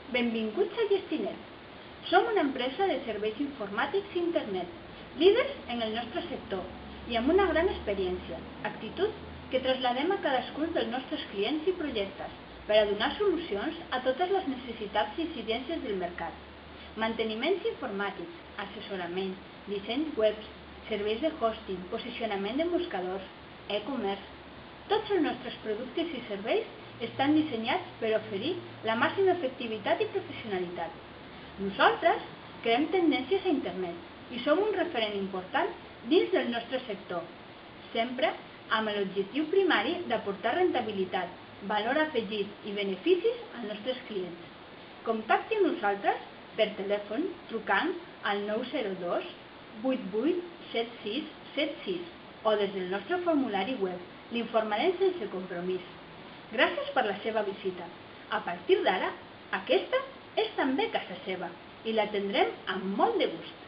Benvinguts a Gestinet. Som una empresa de serveis informàtics i internet, líders en el nostre sector i amb una gran experiència, actitud que trasladem a cadascun dels nostres clients i projectes per a donar solucions a totes les necessitats i exigències del mercat. Manteniments informàtics, assessorament, disseny webs, serveis de hosting, posicionament de buscadors, e-commerce. Tots els nostres productes i serveis estan dissenyats per oferir la màxima efectivitat i professionalitat. Nosaltres creem tendències a internet i som un referent important dins del nostre sector, sempre amb l'objectiu primari d'aportar rentabilitat, valor afegit i beneficis als nostres clients. Contacti amb nosaltres per telèfon trucant al 902 88 7676 o des del nostre formulari web. L'informarem sense compromís. Gràcies per la seva visita. A partir d'ara, aquesta és també casa seva i l'atendrem amb molt de gust.